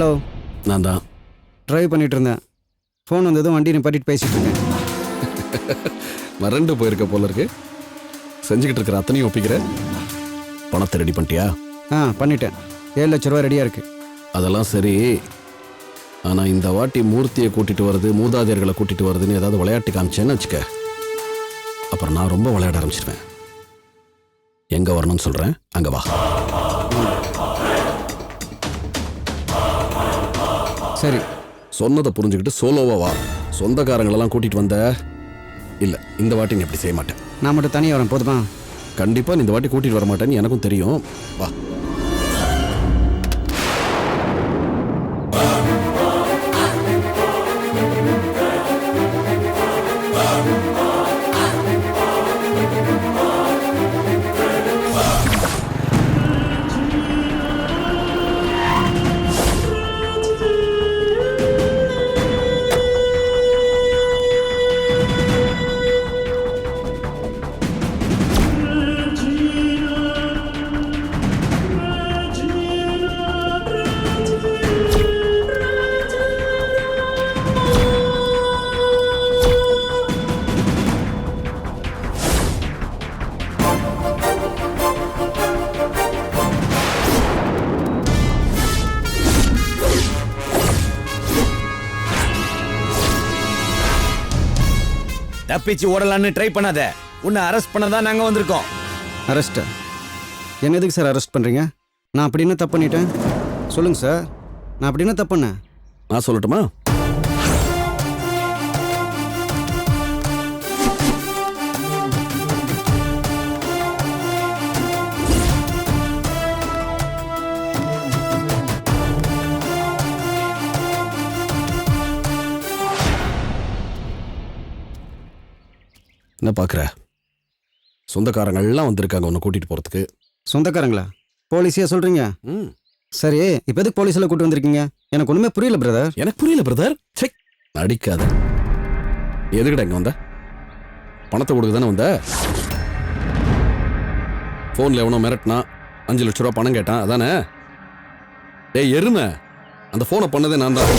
Hello, நான் தான். Drive பண்ணிட்டு இருந்தேன். ஃபோன் வந்ததும் வண்டி நிப்பாட்டிட்டு பேசிட்டு இருக்கேன். மறண்டு போயிருக்க போல இருக்கு. செஞ்சுக்கிட்டு இருக்கிற அத்தனையும் ஒப்பிக்கிற. பணத்தை ரெடி பண்ணிட்டியா? பண்ணிட்டேன். 7 லட்ச ரூபா ரெடியாக இருக்கு. அதெல்லாம் சரி. ஆனால் இந்த வாட்டி மூர்த்தியை கூட்டிட்டு வருது, மூதாதையர்களை கூட்டிட்டு வருதுன்னு ஏதாவது விளையாட்டு காமிச்சேன்னு வச்சுக்க, அப்புறம் நான் ரொம்ப விளையாட ஆரம்பிச்சிருவேன். எங்கே வரணும்னு சொல்கிறேன், அங்கே வா. சரி, சொன்னதை புரிஞ்சுக்கிட்டு சோலோவா வா. சொந்தக்காரங்களெல்லாம் கூட்டிட்டு வந்த இல்லை, இந்த வாட்டி நீ அப்படி செய்ய மாட்டேன். நான் மட்டும் தனியாக வரேன் போதுமா? கண்டிப்பாக நீ இந்த வாட்டி கூட்டிட்டு வர மாட்டேன்னு எனக்கும் தெரியும். வா. தப்பிச்சு ஓடலான்னு ட்ரை பண்ணாத. உன்னை அரெஸ்ட் பண்ணதான் நாங்க வந்திருக்கோம். அரெஸ்ட்? என்ன எதுக்கு சார் அரெஸ்ட் பண்ணுறீங்க? நான் அப்படி என்ன தப்பு பண்ணிட்டேன் சொல்லுங்கள் சார். நான் அப்படி என்ன தப்பு பண்ணேன்? நான் சொல்லட்டுமா? என்ன பார்க்குற? சொந்தக்காரங்க எல்லாம் வந்திருக்காங்க உன்னை கூட்டிட்டு போறதுக்கு. சொந்தக்காரங்களா? போலீஸையா சொல்கிறீங்க? சரி, இப்போ எதுக்கு போலீஸில் கூட்டு வந்திருக்கீங்க? எனக்கு ஒன்றுமே புரியல பிரதர். எனக்கு புரியல பிரதர். செக் நடிக்காத. எதுக்கிட்ட இங்கே வந்த? பணத்தை கொடுக்க தானே வந்த? ஃபோனில் எவனோ மிரட்டினா 5 லட்ச ரூபா பணம் கேட்டான், அதானே? டேய் எருமை, அந்த ஃபோனை பண்ணதே நான் தான்.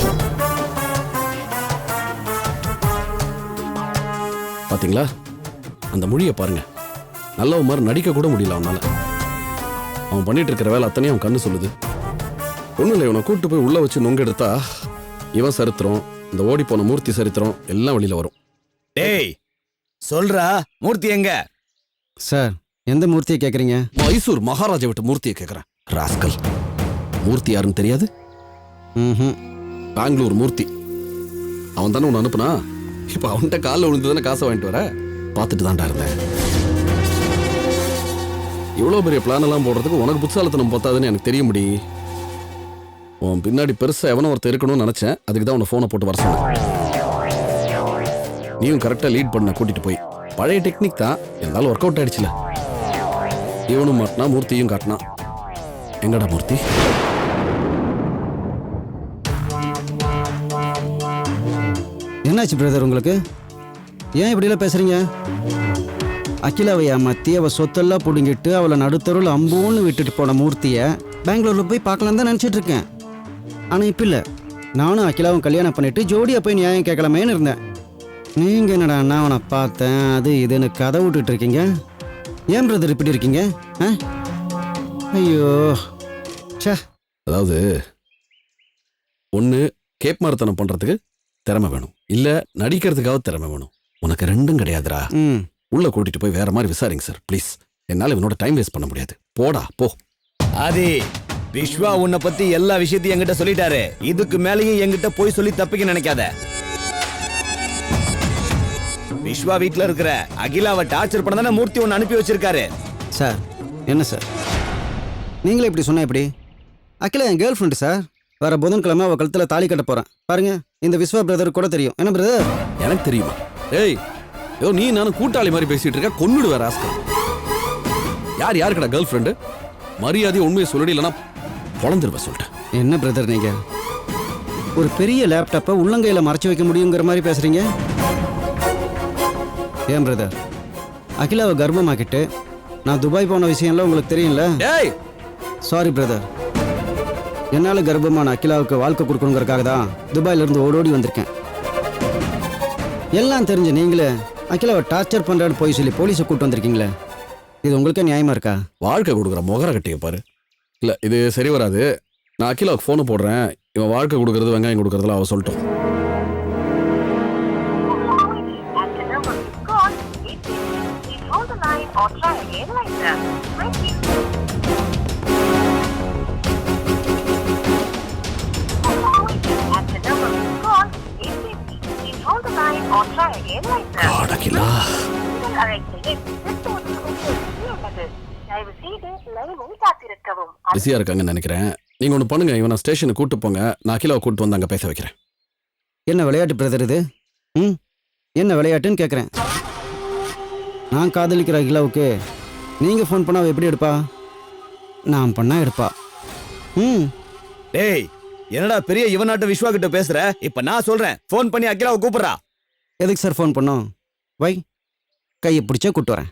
பார்த்தீங்களா அந்த மொழியை பாருங்க. நல்லவ மாதிரி நடிக்க கூட முடியல அவனால. அவன் பண்ணிட்டு இருக்கிற வேலை அத்தனையும் அவன் கண்ணு சொல்லுது. ஒன்றும் இல்லை, இவனை கூட்டு போய் உள்ள வச்சு நொங்கெடுத்தா இவன் சரித்திரம், இந்த ஓடி போன மூர்த்தி சரித்திரம் எல்லாம் வெளியில வரும். டேய் சொல்றா, மூர்த்தி எங்க? சார், எந்த மூர்த்தியை கேட்குறீங்க? மைசூர் மகாராஜா விட்டு மூர்த்தியை கேட்குறேன். ராஸ்கல், மூர்த்தி யாருன்னு தெரியாது? பெங்களூர் மூர்த்தி. அவன் தானே உன்னை அனுப்புனா? இப்போ அவன்கிட்ட காலில் விழுந்து தானே காசை வாங்கிட்டு வர. பார்த்துட்டு தான்டா இருந்தேன். இவ்வளோ பெரிய பிளான் எல்லாம் போடுறதுக்கு உனக்கு புத்தாலத்தனம் பார்த்தாதுன்னு எனக்கு தெரிய முடியும். உன் பின்னாடி பெருசாக எவனோ ஒருத்தர் இருக்கணும்னு நினச்சேன். அதுக்கு தான் உன்னை ஃபோனை போட்டு வர சொன்னேன். நீயும் கரெக்டாக லீட் பண்ண கூட்டிகிட்டு போய். பழைய டெக்னிக் தான், இருந்தாலும் ஒர்க் அவுட் ஆயிடுச்சுல. இவனும் மாட்டினா, மூர்த்தியும் காட்டினா. எங்கடா மூர்த்தி? என்னாச்சு பிரதர் உங்களுக்கு? ஏன் இப்படிலாம் பேசுறீங்க? அகிலாவை ஏமாத்தி அவள் சொத்தெல்லாம் பிடுங்கிட்டு அவளை நடுத்தருள் அம்பூன்னு விட்டுட்டு போன மூர்த்தியை பெங்களூரில் போய் பார்க்கலாம் தான் நினச்சிட்டு இருக்கேன். ஆனால் இப்போ இல்லை, நானும் அகிலாவும் கல்யாணம் பண்ணிட்டு ஜோடியாக போய் நியாயம் கேட்கலாமேன்னு இருந்தேன். நீங்கள் என்னடா நான் அவனை பார்த்தேன் அது இதுன்னு கதை விட்டுட்டு இருக்கீங்க. ஏன் பிரதர் இப்படி இருக்கீங்க? ஐயோ சே. அதாவது ஒன்று கேப் மாரத்தனம் பண்ணுறதுக்கு திறமை வேணும், இல்லை நடிக்கிறதுக்காக திறமை வேணும். உனக்கு ரெண்டும் கிடையாதுடா. உள்ள கூட்டிட்டு போய் வேற மாதிரி விசாரிங்க சார் ப்ளீஸ். என்னால் இவனோட டைம் வேஸ்ட் பண்ண முடியாது. போடா போ. ஆதி, விஸ்வா உன்னை பத்தி எல்லா விஷயத்தையும் என்கிட்ட சொல்லிட்டாரு. இதுக்கு மேலேயும் என்கிட்ட போய் சொல்லி தப்பிக்க நினைக்காத. விஸ்வா வீட்டுல இருக்கிற அகிலாவை டார்ச்சர் பண்ண தானே மூர்த்தி ஒன்னு அனுப்பி வச்சிருக்காரு. சார் என்ன சார் நீங்களே இப்படி சொன்னா எப்படி? அகிலா என் கேர்ள் ஃப்ரெண்டு சார். வர புதன்கிழமை அவள் கழுத்தில் தாலி கட்ட போகிறேன். பாருங்க, இந்த விஸ்வா பிரதர் கூட தெரியும். என்ன பிரதர்? எனக்கு தெரியுமா? ஏய், ஏதோ நீ நானும் கூட்டாளி மாதிரி பேசிட்டு இருக்க. கொன்னுடுவ ராஸ்கல். யார் யாருக்கடா கேர்ள் ஃப்ரெண்டு? மரியாதை உண்மையை சொல்லி, இல்லைன்னா பொழந்துருவ சொல்லிட்டேன். என்ன பிரதர் நீங்க ஒரு பெரிய லேப்டாப்பை உள்ளங்கையில் மறைச்சு வைக்க முடியுங்கிற மாதிரி பேசுறீங்க? ஏன் பிரதர், அகிலாவை கர்ப்பமாக்கிட்டு நான் துபாய் போன விஷயம்லாம் உங்களுக்கு தெரியும்ல? ஏய் சாரி பிரதர். என்னால் கர்ப்பமான அகிலாவுக்கு வாழ்க்கை கொடுக்கணுங்கிறக்காக தான் துபாயிலிருந்து ஓடோடி வந்திருக்கேன். எல்லாம் தெரிஞ்ச நீங்களே அகிலாவை டார்ச்சர் பண்ணுறான்னு போய் சொல்லி போலீஸை கூப்பிட்டு வந்திருக்கீங்களே, இது உங்களுக்கே நியாயமா இருக்கா? வாழ்க்கை கொடுக்குற முகர கட்டிய பாரு. இல்லை இது சரி வராது. நான் அகிலாவுக்கு ஃபோனை போடுறேன். இவன் வாழ்க்கை கொடுக்கறது வெங்காயம் கொடுக்கறதுல அவ சொல்லட்டும். அகிலா பிஸியா இருக்காங்கன்னு நினைக்கிறேன். நீங்க ஒன்று பண்ணுங்க, இவனை ஸ்டேஷனுக்கு கூட்டு போங்க. நான் அகிலாவை கூட்டு வந்து அங்கே பேச வைக்கிறேன். என்ன விளையாட்டு பிரதர் இது? என்ன விளையாட்டுன்னு கேட்குறேன். நான் காதலிக்கிற அகிலாவுக்கு நீங்கள் ஃபோன் பண்ணா அவ எப்படி எடுப்பா? நான் பண்ணா எடுப்பா. டேய் என்னடா பெரிய இவனாட்ட விஸ்வா கிட்ட பேசுற? இப்ப நான் சொல்றேன், ஃபோன் பண்ணி அகிலாவை கூப்பிடுறா. எதுக்கு சார் ஃபோன் பண்ணோம்? வை, கையை பிடிச்சே கூப்பிட்டு வரேன்.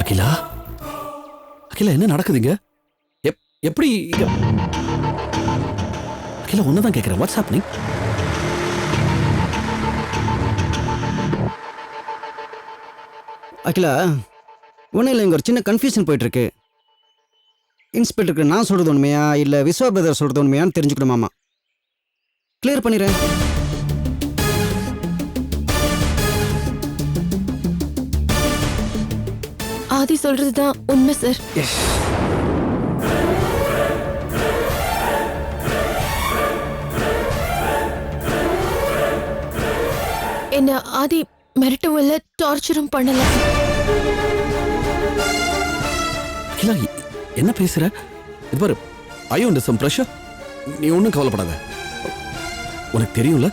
அகிலா அகிலா என்ன நடக்குதுங்க? எப்படி அகிலா ஒன்னதான் கேட்கிறேன். What's happening? அகிலா ஒன்றும் இல்லை, இங்கே ஒரு சின்ன கன்ஃபியூஷன் போயிட்டுருக்கு. இன்ஸ்பெக்டருக்கு நான் சொல்கிறது உண்மையா இல்லை விஸ்வா பிரதர் சொல்கிறது உண்மையான்னு தெரிஞ்சுக்கணுமாமா. கிளியர் பண்ணிடுறேன். ஆதி சொல்றதுதான் உண்மை சார். என்ன ஆதி மிரட்டவும் இல்ல, டார்ச்சரும் பண்ணல. அகிலா என்ன பேசுற? இது பாரு, ஐ அண்டர் சம் பிரஷர். நீ ஒன்றும் கவலைப்படாத. உனக்கு தெரியும்ல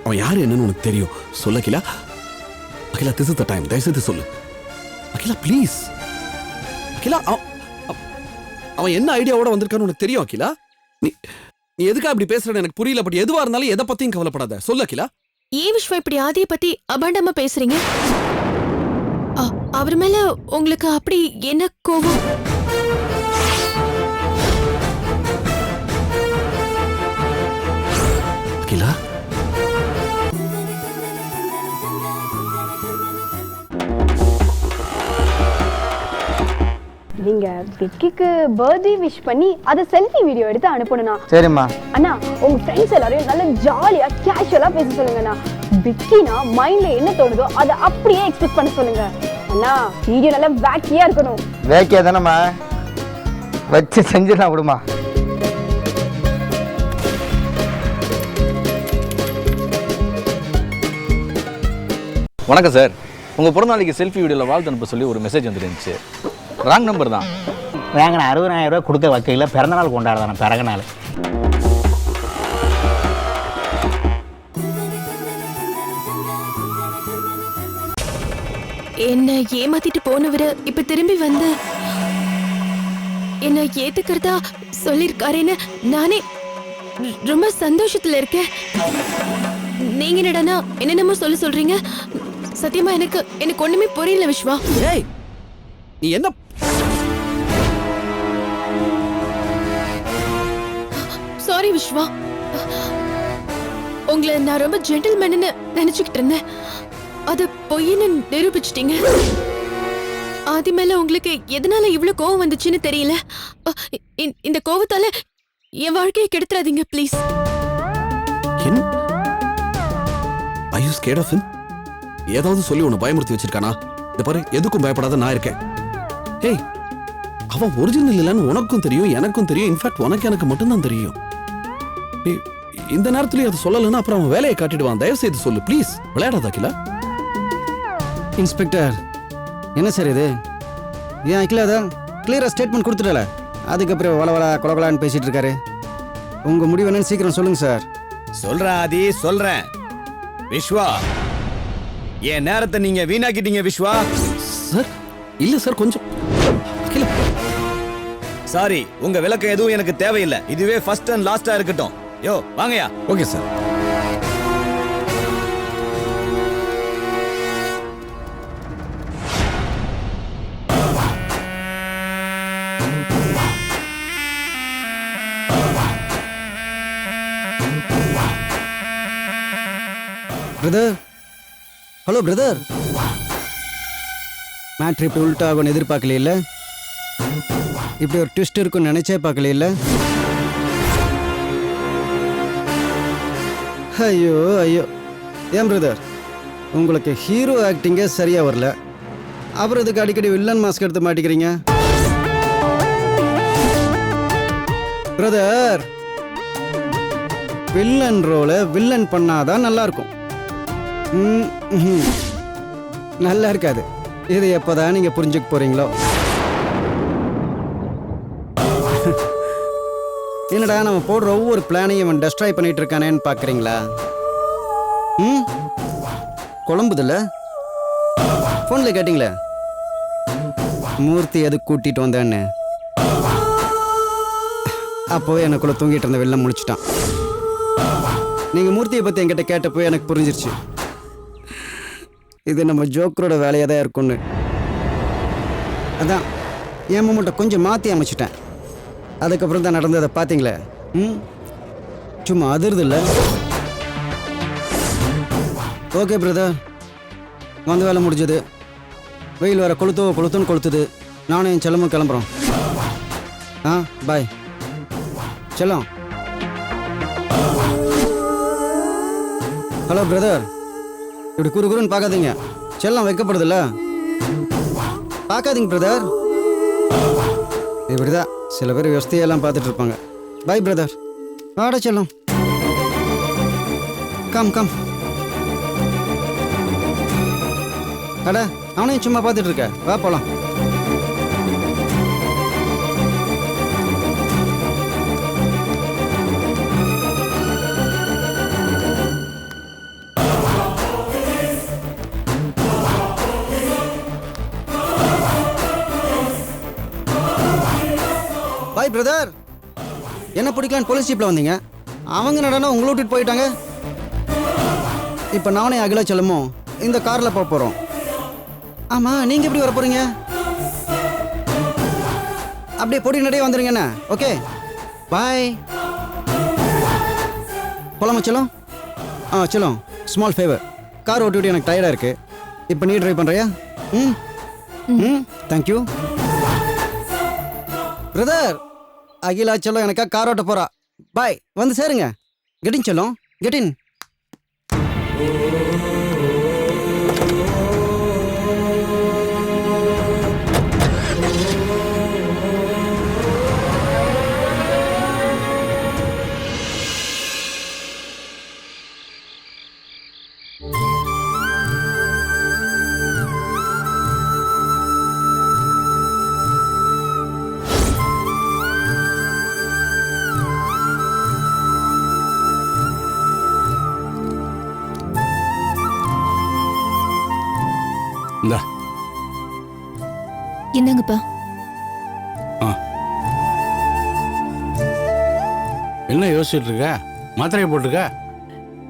அவன் யாரு என்னன்னு உனக்கு தெரியும். சொல்ல Akila. Akila this is the time. தயவுசெய்து சொல்லு அகிலா ப்ளீஸ். அகிலா அவன் என்ன ஐடியாவோட வந்திருக்கான்னு உனக்கு தெரியும் அகிலா. நீ நீ எதுக்காக இப்படி பேசுறன்னு எனக்கு புரியல. பட் எதுவா இருந்தாலும் எதை பத்தியும் கவலைப்படாத. சொல்லு அகிலா. ஏன் விஸ்வா இப்படி ஆதிய பத்தி அபாண்டமா பேசுறீங்க? அவர் மேல உங்களுக்கு அப்படி என்ன கோவம்? அகிலா நீங்க விக்கிக்கு பர்த்டே விஷ் பண்ணி அதை செல்ஃபி வீடியோ எடுத்து அனுப்பணும்னா. சரிம்மா. அண்ணா உங்க ஃப்ரெண்ட்ஸ் எல்லாரையும் நல்லா ஜாலியா கேஷுவலா பேச சொல்லுங்கண்ணா. விக்கினா மைண்ட்ல என்ன தோணுதோ அதை அப்படியே எக்ஸ்பெக்ட் பண்ண சொல்லுங்க. அண்ணா வீடியோ நல்லா வேக்கியா இருக்கணும். வேக்கியா தானம்மா, வச்சு செஞ்சிடலாம் விடுமா. வணக்கம் சார், உங்கள் பிறந்தநாளைக்கு செல்ஃபி வீடியோவில் வாழ்த்து அனுப்ப சொல்லி ஒரு மெசேஜ் வந்துருந்துச்சு. ராங் நம்பர் தான். வாங்கின 60,000 ரூபா கொடுக்க வக்கையில் பிறந்தநாள் கொண்டாடுதானே பிறகு நாள். என்ன ஏமாத்திட்டு போனவரு இப்ப திரும்பி வந்து என்ன ஏத்துக்கிறதா சொல்லிருக்காருன்னு நானே ரொம்ப சந்தோஷத்துல இருக்கேன். நீங்க என்னடா என்னென்னமோ சொல்றீங்க. சத்தியமா எனக்கு ஒண்ணுமே புரியல விஸ்வா. ஏய் நீ என்ன சாரி விஸ்வா, உங்களை நான் ரொம்ப ஜென்டில்மேன்னு நினைச்சுக்கிட்டு இருந்தேன். அது பொய்ன்னு நிரூபிச்சிட்டீங்க. ஆதி மேல உங்களுக்கு எதனால இவ்வளவு கோவம் வந்துச்சுன்னு தெரியல. இந்த கோவத்தால என் வாழ்க்கையை கெடுத்துறாதீங்க please. Are you scared of him? ஏதாவது சொல்லி உன்னை பயமுறுத்தி வச்சிருக்கானா? இந்த பாரு, எதுக்கும் பயப்படாத, நான் இருக்கேன். ஏய், அவன் ஒரிஜினல் இல்லைன்னு உனக்கும் தெரியும், எனக்கும் தெரியும். இன்ஃபேக்ட் எனக்கு மட்டும்தான் தெரியும். ஏய், இந்த நேரத்துலயும் அதை சொல்லலைன்னா அப்புறம் அவன் வேலையை காட்டிடுவான். தயவு செய்து சொல்லு ப்ளீஸ். விளையாடாத அகிலா. இன்ஸ்பெக்டர், என்ன சார் இது? ஏன் அகிலா தான் கிளியரா ஸ்டேட்மெண்ட் கொடுத்துட்டல, அதுக்கப்புறம் வளவளா கொலகலான்னு பேசிட்டு இருக்காரு. உங்க முடிவு என்னன்னு சீக்கிரம் சொல்லுங்க சார். சொல்றேன் ஆதி, சொல்றேன். விஸ்வா, என் நேரத்தை நீங்க வீணாக்கிட்டீங்க விஸ்வா. சார் இல்ல சார், கொஞ்சம் அகிலா. சாரி, உங்க விளக்கம் எதுவும் எனக்கு தேவையில்லை. இதுவே ஃபர்ஸ்ட் அண்ட் லாஸ்டா இருக்கட்டும். யோ வாங்கயா. Okay sir. Brother, hello brother. Matter இப்படி உள்டா ஆகும்னு எதிர்பார்க்கல இல்ல, இப்படி ஒரு ட்விஸ்ட் இருக்குன்னு நினைச்சே பார்க்கல இல்ல. ஐயோ ஐயோ, ஏன் பிரதர் உங்களுக்கு ஹீரோ ஆக்டிங்கே சரியா வரல, அப்புறம் இதுக்கு அடிக்கடி வில்லன் மாஸ்க் எடுத்து மாட்டிக்கிறீங்க? பிரதர், வில்லன் ரோலை வில்லன் பண்ணாதான் நல்லா இருக்கும். நல்லா இருக்காது. இது எப்போதான் நீங்க புரிஞ்சுக்க போறீங்களோ? என்னடா நம்ம போடுற ஒவ்வொரு பிளானையும் இவன் டெஸ்ட்ராய் பண்ணிட்டு இருக்கானேன்னு பாக்குறீங்களா? குழம்புதில்ல? போன்ல கேட்டீங்களே மூர்த்தி எதுக்கு கூட்டிட்டு வந்தேன்னு. அப்போ எனக்குள்ள தூங்கிட்டு இருந்த வெள்ளம் முழிச்சிட்டான். நீங்க மூர்த்தியை பத்தி என்கிட்ட கேட்டப்போ எனக்கு புரிஞ்சிருச்சு, இது நம்ம ஜோக்கரோட வேலையாக தான் இருக்கும்னு. அதான் என் மூமெண்ட்டை கொஞ்சம் மாற்றி அமைச்சிட்டேன். அதுக்கப்புறம் தான் நடந்ததை பார்த்தீங்களே. சும்மா அதிர்து இல்லை. ஓகே பிரதர், வந்த வேலை முடிஞ்சது. வெயில் வர கொளுத்துன்னு கொளுத்துது. நானும் என் செல்லமும் கிளம்புறோம். பாய் செல்லம். ஹலோ பிரதர், இப்படி குறுன்னு பார்க்காதீங்க. செல்லம் வைக்கப்படுதில்ல, பார்க்காதீங்க பிரதர். இப்படிதான் சில பேர் விவஸ்தையெல்லாம் பார்த்துட்டு இருப்பாங்க. Bye brother. வாடா செல்லம், கம் கம். அட, அவனையும் சும்மா பார்த்துட்டு இருக்க, வா போலாம். பாய் பிரதர். என்ன பிடிக்கலான்னு போலீஸ் ஜீப்ல வந்தீங்க, அவங்க நடனா உங்களை விட்டுட்டு போயிட்டாங்க. இப்போ நானே அகிலா செல்லமும் இந்த கார்ல போக போறோம். ஆமா, நீங்க எப்படி வர போறீங்க? அப்படியே பொடி நடைய வந்துருங்கண்ணா. Okay bye. போலாமா செல்லம்? செல்லம், ஸ்மால் ஃபேவர். கார் ஓட்டி எனக்கு டயர்டா இருக்கு. இப்போ நீ டிரைவ் பண்றியா? Thank you brother. அகிலா செல்லம் எனக்கா கார் ஓட்ட போறா. பாய், வந்து சேருங்க. கெட்டின் செல்லம், கெட்டின். என்னங்கப்பா? என்ன யோசிச்சுட்டு இருக்க? மாத்திரையை போட்டுக்க.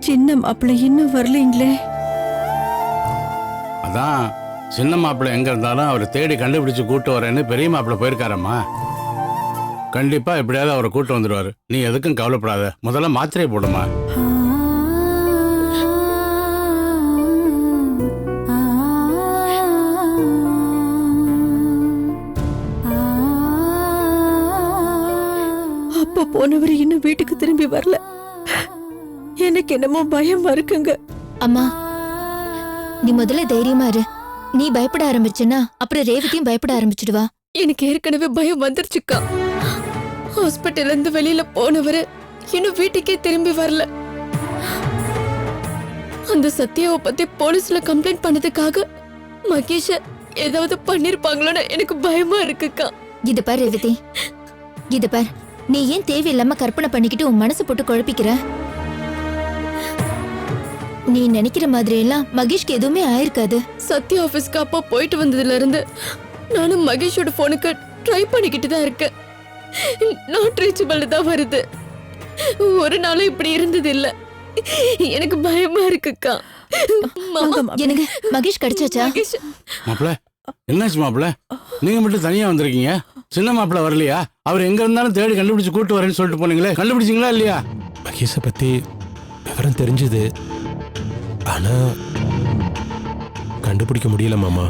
சின்ன மாப்பிள்ளை இன்னும் வரலீங்களே. அதான் சின்ன மாப்பிள்ளை எங்க இருந்தாலும் அவரை தேடி கண்டுபிடிச்சு கூட்டு வரேன்னு பெரிய மாப்பிள்ளை போயிருக்காரம்மா. கண்டிப்பா எப்படியாவது அவரை கூட்டு வந்துடுவாரு. நீ எதுக்கும் கவலைப்படாத, முதல்ல மாத்திரையை போடுமா. போனவர் இன்னும் வீட்டுக்கு திரும்பி வரல. எனக்கு என்னமோ பயமா இருக்குங்க. அம்மா, நீ முதல்ல தைரியமா இரு. நீ பயப்பட ஆரம்பிச்சனா அப்புறம் ரேவதியும் பயப்பட ஆரம்பிச்சிடுவா. எனக்கு ஏற்கனவே பயம் வந்துருச்சுக்கா. ஹாஸ்பிட்டல்ல இருந்து வெளியில போனவரு இன்னும் வீட்டுக்கே திரும்பி வரல. அந்த சத்யாவை பத்தி போலீஸ்ல கம்ப்ளைண்ட் பண்ணதுக்காக மகேஷ ஏதாவது பண்ணிருப்பாங்களோன்னு எனக்கு பயமா இருக்குக்கா. இது பார் ரேவதி, இது பார், நீ ஏன் தேவையில்லாம கற்பனை பண்ணிக்கிட்டு உன் மனசு போட்டு குழப்பிக்கிற? நீ நினைக்கிற மாதிரி எல்லாம் மகேஷ்க்கு எதுவுமே ஆயிருக்காது. சத்யா ஆபீஸ்க்கு அப்பா போயிட்டு வந்ததுல இருந்து நானும் மகேஷோட போனுக்கு ட்ரை பண்ணிக்கிட்டு தான் இருக்கேன். நாட் ரீச்சபிள் தான் வருது. ஒரு நாளும் இப்படி இருந்தது இல்ல. எனக்கு பயமா இருக்குக்கா. எனக்கு மகேஷ் கிடைச்சாச்சா? மாப்பிள்ள, என்னாச்சு மாப்பிள்ள? நீங்க மட்டும் தனியா வந்திருக்கீங்க. சின்ன மாப்பிள்ள வரலையா? அவர் எங்க இருந்தாலும் தேடி கண்டுபிடிச்சு கூட்டு வரேன்னு சொல்லிட்டு போனீங்களே, கண்டுபிடிச்சிங்களா இல்லையா? மகேஷை பத்தி விவரம் தெரிஞ்சது, ஆனா கண்டுபிடிக்க முடியல மாமா.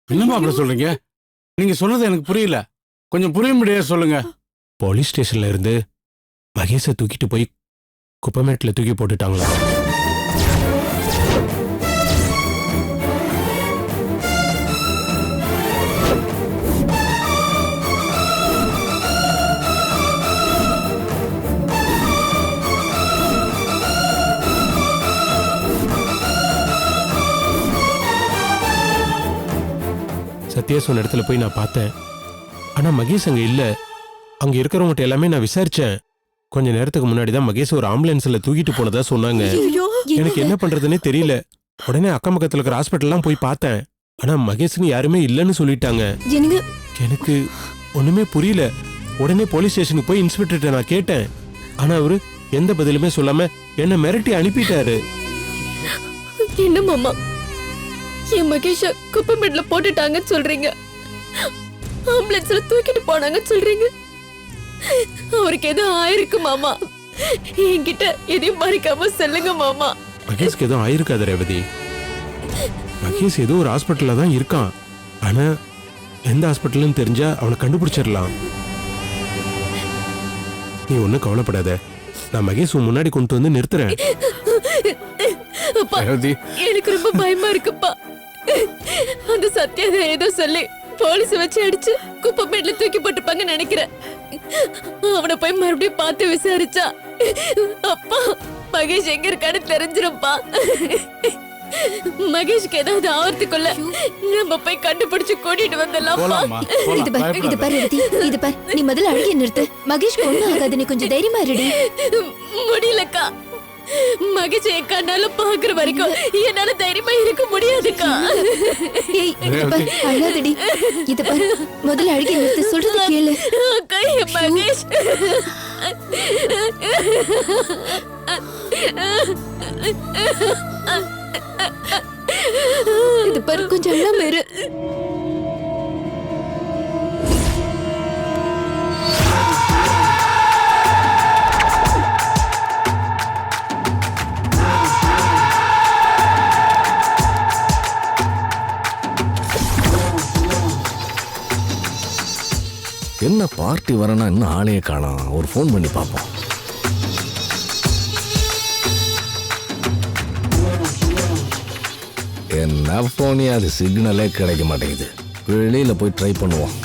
என்ன மாப்பிள்ள சொல்றீங்க? நீங்க சொன்னது எனக்கு புரியல. கொஞ்சம் புரியும்படியா சொல்லுங்க. போலீஸ் ஸ்டேஷன்ல இருந்து மகேஷை தூக்கிட்டு போய் குப்பமேட்டில் தூக்கி போட்டுட்டாங்களா? சத்யா சொன்ன இடத்துல போய் நான் பார்த்தேன். ஆனா மகேஷ் அங்க இல்ல. அங்க இருக்கிறவங்ககிட்ட எல்லாமே நான் விசாரிச்சேன். கொஞ்ச நேரத்துக்கு முன்னாடி தான் மகேஷ் ஒரு ஆம்புலன்ஸ்ல தூக்கிட்டு போனதா சொன்னாங்க. எனக்கு என்ன பண்றதுன்னே தெரியல. உடனே அக்கம் பக்கத்துல இருக்கிற ஹாஸ்பிட்டல்லாம் போய் பார்த்தேன். ஆனா மகேஷ்னு யாருமே இல்லைன்னு சொல்லிட்டாங்க. எனக்கு ஒண்ணுமே புரியல. உடனே போலீஸ் ஸ்டேஷனுக்கு போய் இன்ஸ்பெக்டர்கிட்ட நான் கேட்டேன். ஆனா அவரு எந்த பதிலுமே சொல்லாம என்ன மிரட்டி அனுப்பிட்டாரு. என்ன மாமா, என் மகேஷ குப்பமேட்ல போட்டுட்டாங்கன்னு சொல்றீங்க, ஆம்புலன்ஸ்ல தூக்கிட்டு போனாங்கன்னு சொல்றீங்க. அவருக்கு எதுவும் ஆயிருக்கு மாமா. என்கிட்ட எதையும் மறைக்காம சொல்லுங்க மாமா. மகேஷ்க்கு எதுவும் ஆயிருக்காது ரேவதி. மகேஷ் ஏதோ ஒரு ஹாஸ்பிட்டல்ல தான் இருக்கான். ஆனா எந்த ஹாஸ்பிட்டல்னு தெரிஞ்சா அவனை கண்டுபிடிச்சிடலாம். நீ ஒன்னும் கவலைப்படாத. நான் மகேஷ் முன்னாடி கொண்டு வந்து நிறுத்துறேன். எனக்கு ரொம்ப பயமா இருக்குப்பா. அந்த சத்யா ஏதோ சொல்லி போலீஸ் வச்சு அடிச்சு குப்பமேட்ல தூக்கி போட்டுப்பாங்கன்னு நினைக்கிறேன். அவனை போய் மறுபடியும் பார்த்து விசாரிச்சா அப்பா மகேஷ் எங்க இருக்கான்னு தெரிஞ்சிருப்பா. மகேஷ்க்கு ஏதாவது ஆவறதுக்குள்ள நம்ம போய் கண்டுபிடிச்சு கூட்டிட்டு வந்துடலாம். இது பாரு ரேவதி, இது பாரு, நீ முதல்ல அழுகிய நிறுத்து. மகேஷ் ஒண்ணும் ஆகாது, நீ கொஞ்சம் தைரியமா இருடி. முடியலக்கா, மகேஷ் என் கண்ணால பாக்குற வரைக்கும் என்னால தைரியமா இருக்க முடியாதுக்கா. ஏய், இது பாரு, அழாதடி. இது பாரு, முதல்ல அழுகிய நிறுத்து, சொல்றது கேளு. அக்கா, என் மகேஷ் இது பாரு, கொஞ்சம் அழாம இரு. என்ன பார்ட்டி வரனா இன்னும் ஆளையே காணோம். ஒரு ஃபோன் பண்ணி பார்ப்போம். என்ன ஃபோனே, அது சிக்னலே கிடைக்க மாட்டேங்குது. வெளியில போய் ட்ரை பண்ணுவோம்.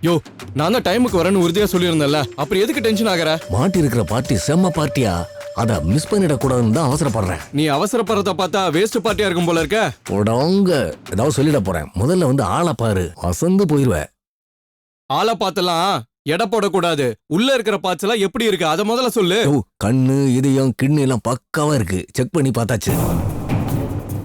யோ, நான் தான் டைமுக்கு வரேன்னு உறுதியா சொல்லியிருந்தேன்ல, அப்புறம் எதுக்கு டென்ஷன் ஆகுற? மாட்டி இருக்கிற பார்ட்டி செம்ம பார்ட்டியா, அத மிஸ் பண்ணிடக்கூடாதுன்னு தான் அவசரப்படுறேன். நீ அவசரப்படுறத பார்த்தா வேஸ்ட் பார்ட்டியா இருக்கும் போல இருக்க. உடங்க ஏதாவது சொல்லிட போறேன். முதல்ல வந்து ஆளை பாரு, அசந்து போயிருவ. ஆளை பார்த்தலாம் எடை போடக்கூடாது. உள்ள இருக்கிற பார்ட்ஸ் எல்லாம் எப்படி இருக்கு அத முதல்ல சொல்லு. கண்ணு, இதயம், கிட்னி எல்லாம் பக்காவா இருக்கு. செக் பண்ணி பார்த்தாச்சு.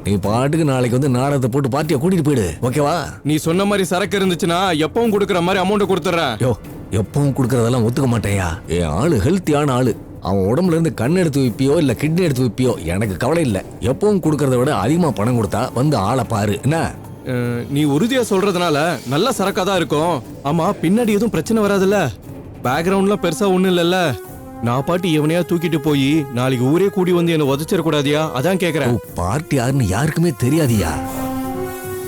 நீ பாட்டுக்கு நாளைக்கு வந்து நாடகத்தை போட்டு பார்ட்டியை கூட்டிட்டு போயிடு, ஓகேவா? நீ சொன்ன மாதிரி சரக்கு இருந்துச்சுன்னா எப்பவும் கொடுக்கற மாதிரி அமௌண்ட் கொடுத்துறேன். யோ, எப்பவும் கொடுக்கறதெல்லாம் ஒத்துக்க மாட்டேயா. என் ஆளு ஹெல்த்தியான ஆளு. அவன் உடம்புல இருந்து கண் எடுத்து வைப்பியோ இல்ல கிட்னி எடுத்து வைப்பியோ எனக்கு கவலை இல்ல. எப்பவும் கொடுக்கறத விட அதிகமா பணம் கொடுத்தா வந்து ஆளை பாரு. என்ன நீ உறுதியா சொல்றதுனால நல்ல சரக்கா தான் இருக்கும். ஆமா, பின்னாடி எதுவும் பிரச்சனை வராதுல்ல? பேக்ரவுண்ட்ல பெருசா ஒண்ணும் இல்லல்ல? நான் பாட்டு எவனையா தூக்கிட்டு போய் நாளைக்கு ஊரே கூடி வந்து என்ன உதச்சிட கூடாதியா? அதான் கேக்குறேன். பார்ட்டி யாருன்னு யாருக்குமே தெரியாதியா?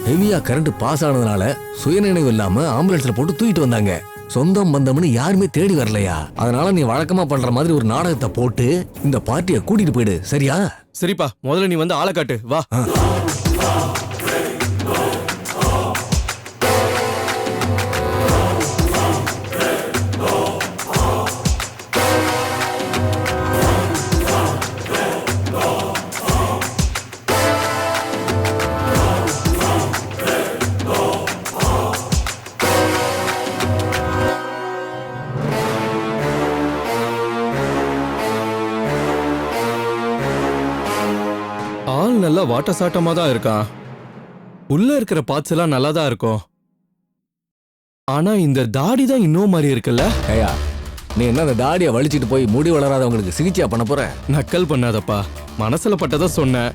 ஹெவியா கரண்ட் பாஸ் ஆனதுனால சுயநினைவு இல்லாம ஆம்புலன்ஸ்ல போட்டு தூக்கிட்டு வந்தாங்க. சொந்தம் பந்தம்னு யாருமே தேடி வரலையா? அதனால நீ வழக்கமா பண்ற மாதிரி ஒரு நாடகத்தை போட்டு இந்த பார்ட்டியை கூட்டிட்டு போயிடு, சரியா? சரிப்பா, முதல்ல நீ வந்து ஆளை காட்டு, வா. ஆள் நல்லா வாட்ட சாட்டமா தான் இருக்கான். உள்ள இருக்கிற பார்ட்ஸ் எல்லாம் நல்லா தான் இருக்கும். ஆனா இந்த தாடி தான் இன்னும் மாதிரி இருக்குல்ல? ஐயா, நீ என்ன அந்த தாடியை வலிச்சிட்டு போய் முடி வளராதவங்களுக்கு சிகிச்சையா பண்ண போற? நக்கல் பண்ணாதப்பா, மனசுல பட்டதை சொன்னேன்.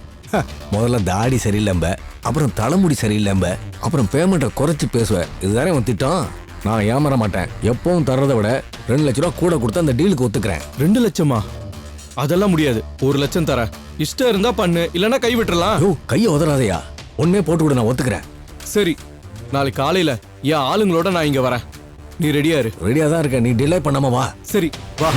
முதல்ல தாடி சரியில்லைம்ப, அப்புறம் தலைமுடி சரியில்லைம்ப, அப்புறம் பேமெண்ட்டை குறைச்சி பேசுவேன். இதுதானே உன் திட்டம்? நான் ஏமாற மாட்டேன். எப்பவும் தர்றதை விட 2 லட்ச ரூபா கூட கொடுத்து அந்த டீலுக்கு ஒத்துக்கிறேன். 2 லட்சமா? அதெல்லாம் முடியாது. 1 லட்சம் தரேன். இஷ்டம் இருந்தா பண்ணு, இல்லைன்னா கை விட்டுறலாம். கையை உதறாதையா, ஒன்னே போட்டு விட, நான் ஒத்துக்கிறேன். சரி, நாளைக்கு காலையில என் ஆளுங்களோட நான் இங்க வரேன். நீ ரெடியா இரு. ரெடியா தான் இருக்க, நீ டிலே பண்ணாம வா. சரி, வா.